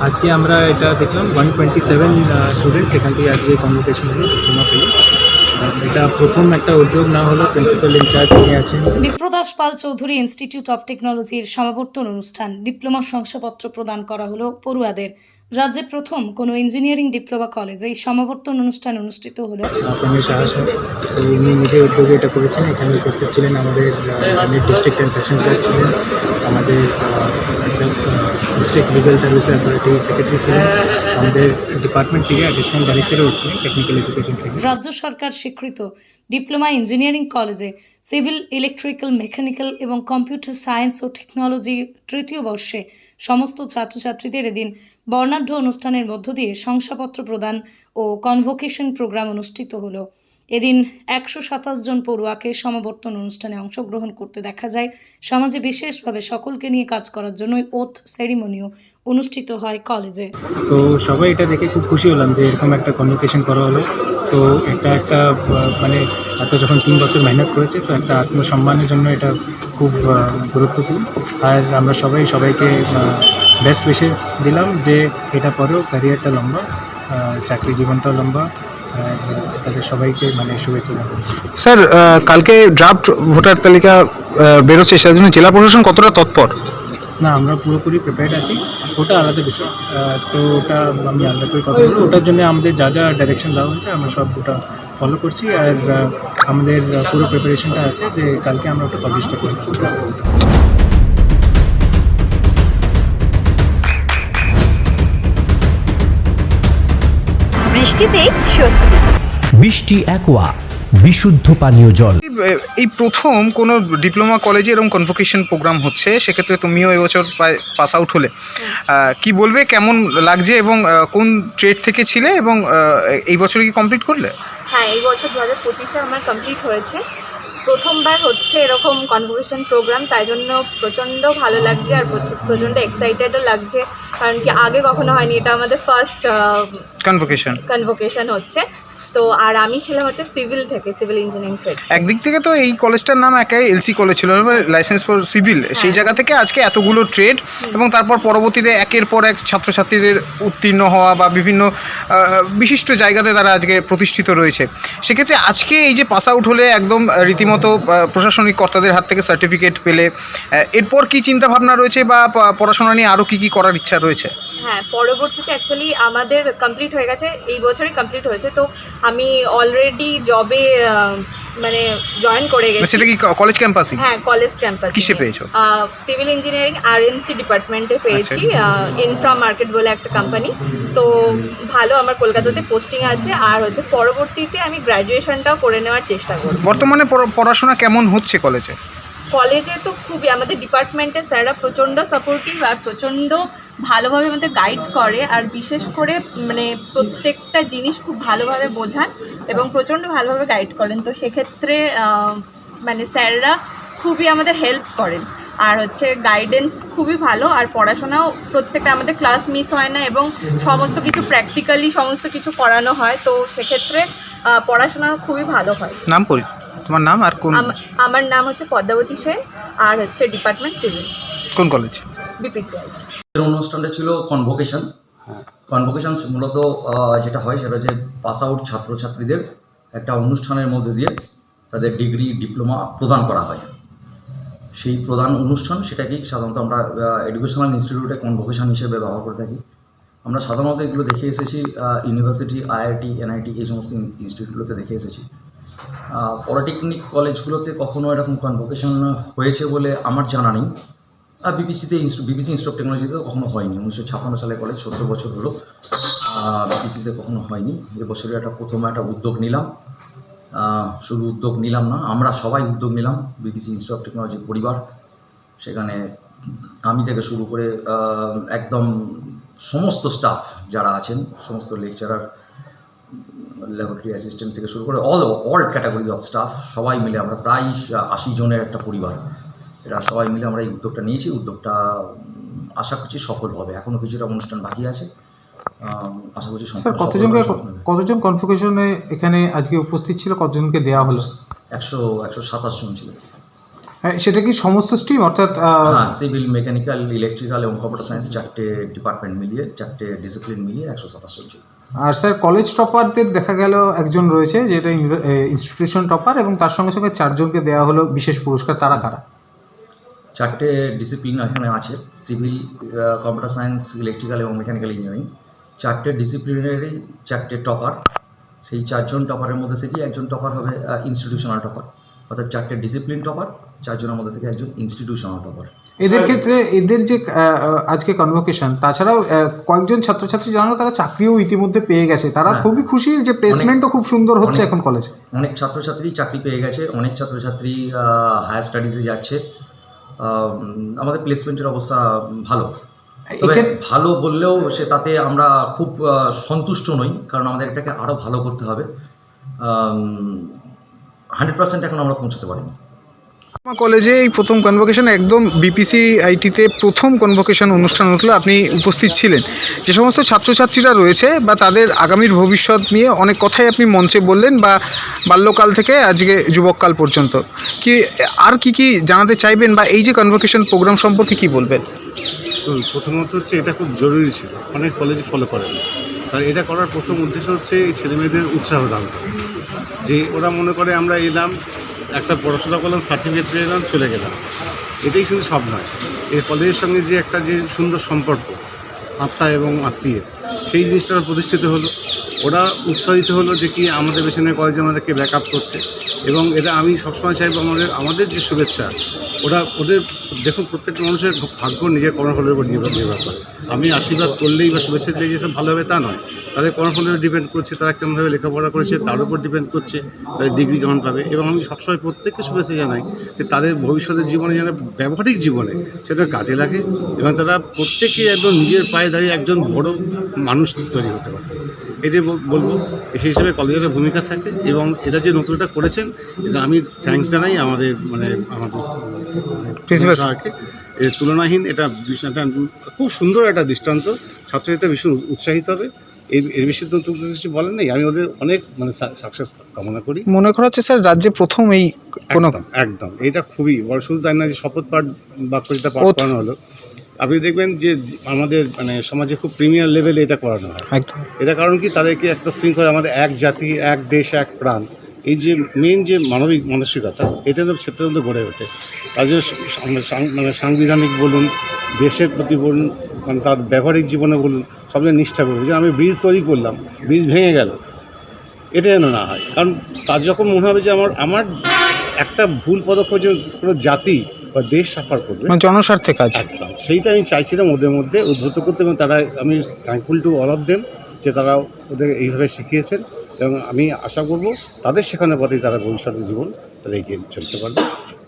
আজকে আমরা এটা দেখলাম 127 স্টুডেন্টস এখান থেকে আজকে কনভোকেশন হলো ডিপ্লোমা পেল। এটা প্রথম একটা উদ্যোগ না হলো, প্রিন্সিপাল ইনচার্জ যিনি আছেন বিপ্রদাস পাল চৌধুরী ইনস্টিটিউট অফ টেকনোলজির সমাবর্তন অনুষ্ঠান ডিপ্লোমা শংসাপত্র প্রদান করা হলো পড়ুয়াদের। রাজ্যে প্রথম কোনো ইঞ্জিনিয়ারিং ডিপ্লোমা কলেজে এই সমাবর্তন অনুষ্ঠান অনুষ্ঠিত হলো। প্রমেশ সাহা, তো ইনি নিজে উদ্যোগে এটা করেছেন। এখানে উপস্থিত ছিলেন আমাদের ডিস্ট্রিক্ট অ্যান্ড সেশন জাজ ছিলেন, আমাদের district legal service authority secretary ছিলেন, আমাদের ডিপার্টমেন্ট থেকে অ্যাডিশনাল ডাইরেক্টরও ছিলেন টেকনিক্যাল এডুকেশন থেকে। রাজ্য সরকার স্বীকৃত ডিপ্লোমা ইঞ্জিনিয়ারিং কলেজে সিভিল, ইলেকট্রিক্যাল, মেকানিক্যাল এবং কম্পিউটার সায়েন্স ও টেকনোলজি তৃতীয় বর্ষে সমস্ত ছাত্রছাত্রীদের এদিন বর্ণাঢ্য অনুষ্ঠানের মধ্য দিয়ে শংসাপত্র প্রদান ও কনভোকেশন প্রোগ্রাম অনুষ্ঠিত হলো। এদিন 127 জন পড়ুয়াকে সমাবর্তন অনুষ্ঠানে অংশগ্রহণ করতে দেখা যায়। সমাজে বিশেষভাবে সকলকে নিয়ে কাজ করার জন্য ওথ সেরিমনিও অনুষ্ঠিত হয় কলেজে। তো সবাই এটা দেখে খুব খুশি হলাম যে এরকম একটা কনভোকেশন করা হলো। তো একটা মানে এত যখন 3 বছর মেহনত করেছে, তো একটা আত্মসম্মানের জন্য এটা খুব গুরুত্বপূর্ণ। আর আমরা সবাইকে বেস্ট উইশেস দিলাম যে এটা পরেও ক্যারিয়ারটা লম্বা, চাকরি জীবনটা লম্বা। আর তাদের সবাইকে মানে শুভেচ্ছা জানাই। স্যার, কালকে ড্রাফট ভোটার তালিকা বেরোচ্ছে, সেটার জন্য জেলা প্রশাসন কতটা তৎপর? না, আমরা পুরোপুরি প্রিপেয়ার্ড আছি, ওটা আলাদা বিষয়। তো ওটা আমি আলাদা করে কথা বলবো। ওটার জন্য আমাদের যা যা ডাইরেকশন দেওয়া হয়েছে আমরা সব ওটা ফলো করছি। আর আমাদের পুরো প্রিপারেশনটা আছে যে কালকে আমরা ওটা পাবলিশটা করব। বৃষ্টিতেই স্বস্তি। বৃষ্টি অ্যাকোয়া বিশুদ্ধ পানীয় জল। এই প্রথম কোনো ডিপ্লোমা কলেজে এরকম কনভোকেশন প্রোগ্রাম হচ্ছে, সেক্ষেত্রে তুমিও এবছর পাস আউট হলে, কি বলবে, কেমন লাগছে এবং কোন ট্রেড থেকে ছিলে এবং এই বছরে কি কমপ্লিট করলে? হ্যাঁ, এই বছর 2025-এ আমার কমপ্লিট হয়েছে। প্রথমবার হচ্ছে এরকম কনভোকেশন প্রোগ্রাম, তাই জন্য প্রচণ্ড ভালো লাগছে আর প্রচণ্ড এক্সাইটেডও লাগছে, কারণ কি আগে কখনো হয়নি, এটা আমাদের ফার্স্ট কনভোকেশন হচ্ছে। তো আর আমি ছিলাম হচ্ছে সিভিল থেকে, সিভিল ইঞ্জিনিয়ারিং ট্রেড। একদিক থেকে তো এই কলেজটার নাম একাই এলসি কলেজ ছিল, লাইসেন্স ফর সিভিল। সেই জায়গা থেকে আজকে এতগুলো ট্রেড এবং তারপর পরবর্তীতে একের পর এক ছাত্রছাত্রীদের উত্তীর্ণ হওয়া বা বিভিন্ন বিশিষ্ট জায়গাতে তারা আজকে প্রতিষ্ঠিত রয়েছে। সেক্ষেত্রে আজকে এই যে পাস আউট হলে একদম রীতিমতো প্রশাসনিক কর্তাদের হাত থেকে সার্টিফিকেট পেলে, এরপর কি চিন্তাভাবনা রয়েছে বা পড়াশোনা নিয়ে আরও কী করার ইচ্ছা রয়েছে? হ্যাঁ, পরবর্তীতে অ্যাকচুয়ালি আমাদের কমপ্লিট হয়ে গেছে, এই বছরই কমপ্লিট হয়েছে। তো আমি অলরেডি জবে মানে জয়েন করে গেছি। সেটা কি কলেজ ক্যাম্পাসে? হ্যাঁ, কলেজ ক্যাম্পাস। কিসে পেয়েছো? সিভিল ইঞ্জিনিয়ারিং আরএমসি ডিপার্টমেন্টে পেয়েছি, ইনফ্রা মার্কেট বলে একটা কোম্পানি। তো ভালো, আমার কলকাতাতে পোস্টিং আছে। আর হচ্ছে পরবর্তীতে আমি গ্র্যাজুয়েশনটাও করে নেওয়ার চেষ্টা করব। বর্তমানে পড়াশোনা কেমন হচ্ছে কলেজে? কলেজে তো খুবই, আমাদের ডিপার্টমেন্টের স্যাররা প্রচণ্ড সাপোর্টিভ আর প্রচণ্ড ভালোভাবে আমাদের গাইড করে, আর বিশেষ করে মানে প্রত্যেকটা জিনিস খুব ভালোভাবে বোঝান এবং প্রচণ্ড ভালোভাবে গাইড করেন। তো সেক্ষেত্রে মানে স্যাররা খুবই আমাদের হেল্প করেন, আর হচ্ছে গাইডেন্স খুবই ভালো। আর পড়াশোনাও প্রত্যেকটা, আমাদের ক্লাস মিস হয় না এবং সমস্ত কিছু প্র্যাকটিক্যালি সমস্ত কিছু করানো হয়। তো সেক্ষেত্রে পড়াশোনা খুবই ভালো হয়। নাম করি, তোমার নাম আর কোন? আমার নাম হচ্ছে পদ্মাবতী সেন, আর হচ্ছে ডিপার্টমেন্ট সিভিল। কোন কলেজ? বিপিসিআই। অনুষ্ঠানটা ছিল কনভোকেশন। কনভোকেশন মূলত যেটা হয় সেটা হচ্ছে পাস আউট ছাত্রছাত্রীদের একটা অনুষ্ঠানের মধ্যে দিয়ে তাদের ডিগ্রি, ডিপ্লোমা প্রদান করা হয়। সেই প্রদান অনুষ্ঠান, সেটাকেই সাধারণত আমরা এডুকেশনাল ইনস্টিটিউটে কনভোকেশন হিসেবে ব্যবহার করে থাকি। আমরা সাধারণত এগুলো দেখে এসেছি ইউনিভার্সিটি, আইআইটি, এনআইটি, এই সমস্ত ইনস্টিটিউটগুলোতে দেখে এসেছি। পলিটেকনিক কলেজগুলোতে কখনো এরকম কনভোকেশন হয়েছে বলে আমার জানা নেই। বিপিসি ইনস্টিটিউট অফ টেকনোলজিতেও কখনো হয়নি। 1956 সালে কলেজ, 17 বছর হলো, বিপিসিতে কখনো হয়নি। এবছরে প্রথম একটা উদ্যোগ নিলাম। শুধু উদ্যোগ নিলাম না, আমরা সবাই উদ্যোগ নিলাম, বিপিসি ইনস্টিটিউট অফ টেকনোলজি পরিবার। সেখানে আমি থেকে শুরু করে একদম সমস্ত স্টাফ যারা আছেন, সমস্ত লেকচারার, ল্যাবরেটরি অ্যাসিস্ট্যান্ট থেকে শুরু করে অল ক্যাটাগরি অফ স্টাফ, সবাই মিলে আমরা প্রায় 80 জনের একটা পরিবার। এরা সবাই মিলে আমরা এই উদ্যোগটা নিয়েছি। উদ্যোগটা আশা করছি সফল হবে। এখনও কিছুটা অনুষ্ঠান বাকি আছে, আশা করছি। কতজন কনভোকেশনে এখানে আজকে উপস্থিত ছিল, কতজনকে দেওয়া হলো? 127 জন ছিল। সেটা কি সমস্ত স্ট্রিম অর্থাৎ হ্যাঁ, সিভিল, মেকানিক্যাল, ইলেকট্রিক্যাল এবং কম্পিউটার সায়েন্স 4টে ডিপার্টমেন্ট মিলিয়ে, 4টে ডিসিপ্লিন মিলিয়ে 127 জন। আর স্যার কলেজ টপারদের দেখা গেল একজন রয়েছে যেটা ইনস্টিটিউশন টপার, এবং তার সঙ্গে সঙ্গে 4 জনকে দেওয়া হলো বিশেষ পুরস্কার, তারা কারা? 4টে ডিসিপ্লিন এখানে আছে, সিভিল, কম্পিউটার সায়েন্স, ইলেকট্রিক্যাল এবং মেকানিক্যাল ইঞ্জিনিয়ারিং। 4টে ডিসিপ্লিনেরই 4টে টপার। সেই 4 জন টপারের মধ্যে থেকে একজন টপার হবে ইনস্টিটিউশনাল টপার, অর্থাৎ 4টে ডিসিপ্লিন টপার, 4 জনের মধ্যে থেকে একজন ইনস্টিটিউশনাল টপার। এদের ক্ষেত্রে এদের যে আজকে কনভোকেশন, তাছাড়াও কয়েকজন ছাত্রছাত্রী জানো তারা চাকরিও ইতিমধ্যে পেয়ে গেছে, তারা খুবই খুশি যে প্লেসমেন্টও খুব সুন্দর হচ্ছে এখন কলেজে। অনেক ছাত্রছাত্রী চাকরি পেয়ে গেছে, অনেক ছাত্রছাত্রী হায়ার স্টাডিজে যাচ্ছে। আমাদের প্লেসমেন্টের অবস্থা ভালো, তবে ভালো বললেও সে তাতে আমরা খুব সন্তুষ্ট নই, কারণ আমাদের এটাকে আরও ভালো করতে হবে। 100% এখন আমরা পৌঁছতে পারিনি। কলেজে এই প্রথম কনভোকেশন, একদম বিপিসি আইটিতে প্রথম কনভোকেশন অনুষ্ঠান হলো, আপনি উপস্থিত ছিলেন। যে সমস্ত ছাত্রছাত্রীরা রয়েছে বা তাদের আগামীর ভবিষ্যৎ নিয়ে অনেক কথাই আপনি মঞ্চে বললেন, বা বাল্যকাল থেকে আজকে যুবককাল পর্যন্ত কি আর কি জানাতে চাইবেন, বা এই যে কনভোকেশন প্রোগ্রাম সম্পর্কে কি বলবেন? প্রথমত হচ্ছে এটা খুব জরুরি ছিল, অনেক কলেজে ফলো করে না। কারণ এটা করার প্রথম উদ্দেশ্য হচ্ছে এই ছেলেমেয়েদের উৎসাহ দান করা, যে ওরা মনে করে আমরা এলাম, একটা পড়াশোনা করলাম, সার্টিফিকেট পেয়ে এলাম, চলে গেলাম, এটাই শুধু সব নয়। এই কলেজের সঙ্গে যে একটা যে সুন্দর সম্পর্ক আত্মা এবং আত্মীয়, সেই জিনিসটা প্রতিষ্ঠিত হলো। ওরা উৎসাহিত হলো যে কি আমাদের পেছনে কলেজে আমাদেরকে ব্যাক আপ করছে, এবং এটা আমি সবসময় চাইবো আমাদের যে শুভেচ্ছা, ওদের দেখুন, প্রত্যেকটা মানুষের ভাগ্য নিজের কর্মফলের উপর নির্ভর করে। আমি আশীর্বাদ করলেই বা শুভেচ্ছা দিলেই যে সব ভালো হবে তা নয়, তাদের কর্মফলের উপর ডিপেন্ড করছে, তারা কেমনভাবে লেখাপড়া করেছে তার উপর ডিপেন্ড করছে, তাদের ডিগ্রি কেমন পাবে। এবং আমি সবসময় প্রত্যেককে শুভেচ্ছা জানাই যে তাদের ভবিষ্যতের জীবনে যেন, ব্যবহারিক জীবনে সেটা কাজে লাগে, এবং তারা প্রত্যেকে একদম নিজের পায়ে দাঁড়িয়ে একজন বড় মানুষ তৈরি হতে পারে। এই যে বলবো, সেই হিসেবে কলেজের ভূমিকা থাকে, এবং এটা যে নতুনটা করেছেন, এটা আমি থ্যাঙ্কস জানাই আমাদের এর তুলনাহীন। এটা খুব সুন্দর একটা দৃষ্টান্ত, ছাত্রছাত্রীরা ভীষণ উৎসাহিত হবে। এর বিষয়ে তো কিছু বলেন নেই, আমি ওদের অনেক সাকসেস কামনা করি। মনে করা হচ্ছে স্যার রাজ্যে প্রথম এই কোনো একদম এটা খুবই বড়, শুধু তাই না যে শপথ পাঠ বাক্য যেটা পাঠ করানো হলো, আপনি দেখবেন যে আমাদের সমাজে খুব প্রিমিয়ার লেভেলে এটা করানো হয়। এটা কারণ কি, তাদেরকে একটা শৃঙ্খলা, আমাদের এক জাতি, এক দেশ, এক প্রাণ, এই যে মেন যে মানবিক মানসিকতা, এটা সেটার মধ্যে গড়ে ওঠে। তার জন্য সাংবিধানিক বলুন, দেশের প্রতি বলুন, তার ব্যবহারিক জীবনে বলুন, সব নিষ্ঠা করুন। যে আমি ব্রিজ তৈরি করলাম, ব্রিজ ভেঙে গেল, এটা যেন না হয়। কারণ তার যখন মনে হবে যে আমার একটা ভুল পদক্ষেপ যে কোনো জাতি বা দেশ সাফার করবে, জনস্বার্থে কাজ, সেইটা আমি চাইছিলাম ওদের মধ্যে উদ্বুদ্ধ করতে, এবং তারা, আমি thankful to all of them যে তারা ওদের এইভাবে শিখিয়েছেন, এবং আমি আশা করব তাদের শেখানোর পথেই তারা ভবিষ্যতের জীবন তারা এগিয়ে চলতে পারবে।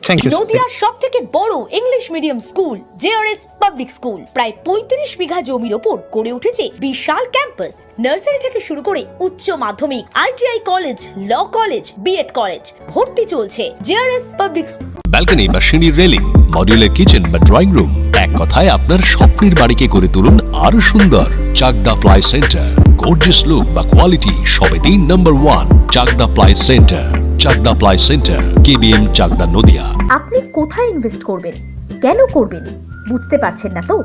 Thank you. নদিয়ার সবথেকে বড় English medium school JRS public school, প্রায় 35 বিঘা জমির ওপর গড়ে উঠেছে বিশাল ক্যাম্পাস। নার্সারি থেকে শুরু করে উচ্চ মাধ্যমিক, ITI college, law college, B Ed college, ভর্তি চলছে জেআরএস পাবলিক। ব্যালকনি বা সিঁড়ির রেলিং, মডিউলার কিচেন বা ড্রয়িং রুম, এক কথায় আপনার স্বপ্নের বাড়িকে করে তুলুন আরো সুন্দর। Chakdah ply centre, gorgeous look বা কোয়ালিটি সবে 3 number 1 Chakdah ply centre. Chakdah ply centre, KBM, Chakdah, Nadia. আপনি কোথায় ইনভেস্ট করবেন, কেন করবেন, বুঝতে পারছেন না তো?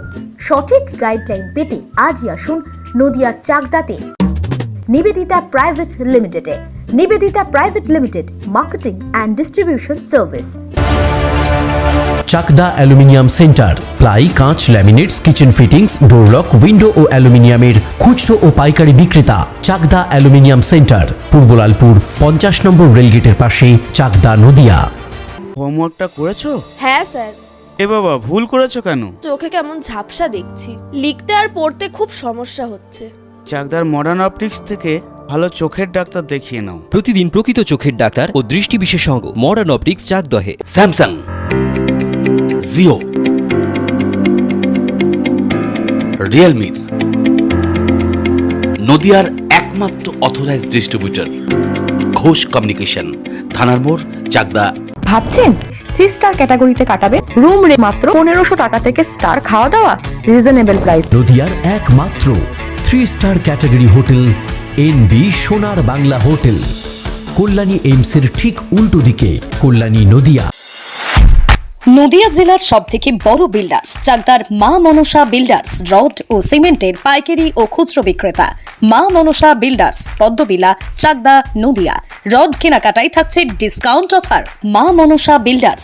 সঠিক গাইডলাইন পেতে আজই আসুন নদিয়ার চাকদাতে নিবেদিতা প্রাইভেট লিমিটেডে। Nivedita private limited, marketing and distribution service. Chakdah aluminium centre, ply, কাঁচ, laminates, kitchen fittings, door lock, window ও অ্যালুমিনিয়ামের খুচরো ও পাইকারি বিক্রেতা। চাকদা অ্যালুমিনিয়াম সেন্টার, পূর্বলালপুর 50 নম্বর রেলগেটের পাশে, চাকদা, নদিয়া। হোমওয়ার্কটা করেছো? হ্যাঁ স্যার। এ বাবা, ভুল করেছো কেন? চোখে কেমন ঝাপসা দেখছি, লিখতে আর পড়তে খুব সমস্যা হচ্ছে। চাকদার মডার্ন অপটিক্স থেকে ভালো চোখের ডাক্তার দেখিয়ে নাও। প্রতিদিন প্রকৃত চোখের ডাক্তার ও দৃষ্টি বিশেষজ্ঞ মডার্ন অপটিক্স, চাকদহে। স্যামসাং, জিও, রিয়েলমি, নদিয়ার একমাত্র অথরাইজড ডিস্ট্রিবিউটর ঘোষ কমিউনিকেশন, থানার মোড়, চাকদা। ভাবছেন 3 স্টার ক্যাটাগরিতে কাটাবে? রুম রে মাত্র 1500 টাকা থেকে স্টার, খাওয়া দাওয়া রিজনেবল প্রাইস। নদিয়ার একমাত্র 3 স্টার ক্যাটাগরি হোটেল এনবি সোনার বাংলা হোটেল, কল্যাণী এইমসের ঠিক উল্টো দিকে, কল্যাণী, নদিয়া। নদিয়া জেলার সবথেকে বড় বিল্ডার্স চাকদার মা মনসা বিল্ডার্স রড ও সিমেন্টের পাইকারি ও খুচরো বিক্রেতা। মা মনসা বিল্ডার্স, পদ্মবিলা, চাকদা, নদিয়া। রড কেনাকাটায় থাকছে ডিসকাউন্ট অফার। মা মনসা বিল্ডার্স,